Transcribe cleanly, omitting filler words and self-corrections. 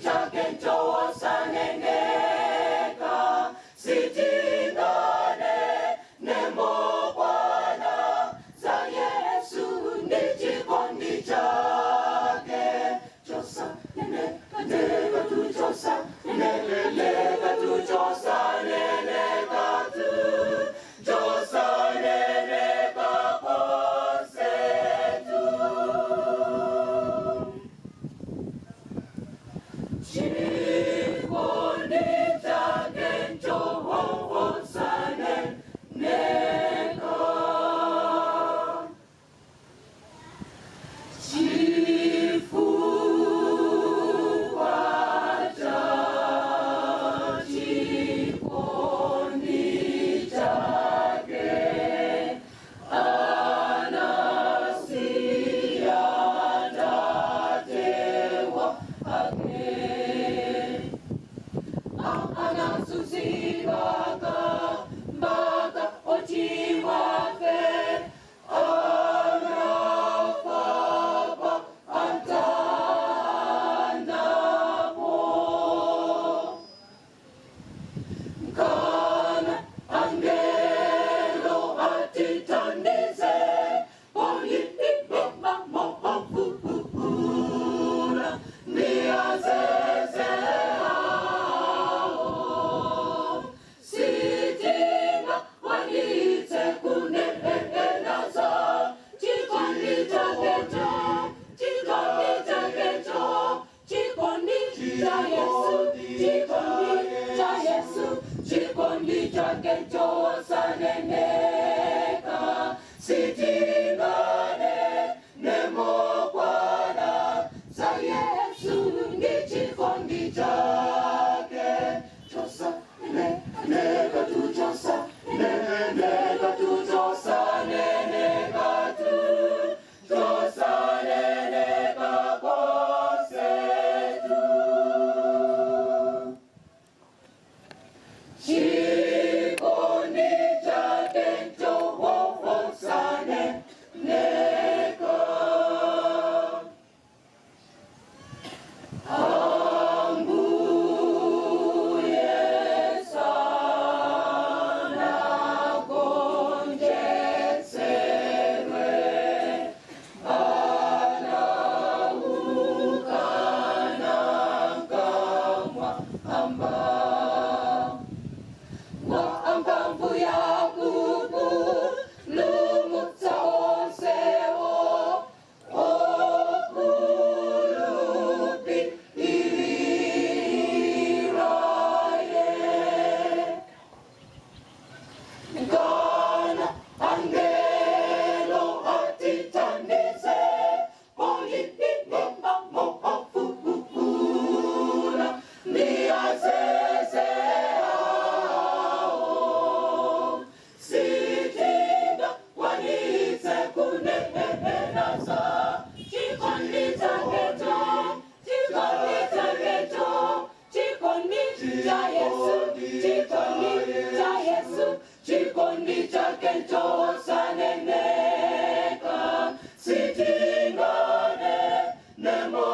chake njosa neneka sitingane nemo Bwana za Yesu ndi chikondi chake chosa neneka neneka tu chosa neneka tu chosa neneka tu chosa neneka kose tu chikondi chake njosa neneka chifukwa cha chikondi chake anasiya tatewa ake anazuzibaka mbaka otiwafe anafapa antanapo kana angelo atitandize polipipamamofufula niazeze ao sitinga walite kuneelaza chikondi chakecho chikondi chakecho chikondi cha Yesu chikondi cha Yesu chikondi chakecho saneneka sitingane nemo Bwana za Yesu ndi chikondi chake chosa neneka tu chosa neneka tu chosa neneka tu chosa neneka kose tu chikondi chake njosa neneka ambuye sana gonjetserwe anaukana nkamwa amba waambambu yakubu lumutsa onsewo okulupi iraye ngana angelo atitandize polipipamamofufula niazeze ao sitinga walite kuneelaza chikondi chakecho chikondi chakecho chikondi cha Yesu chikondi cha Yesu chikondi chakecho saneneka sitingane nemo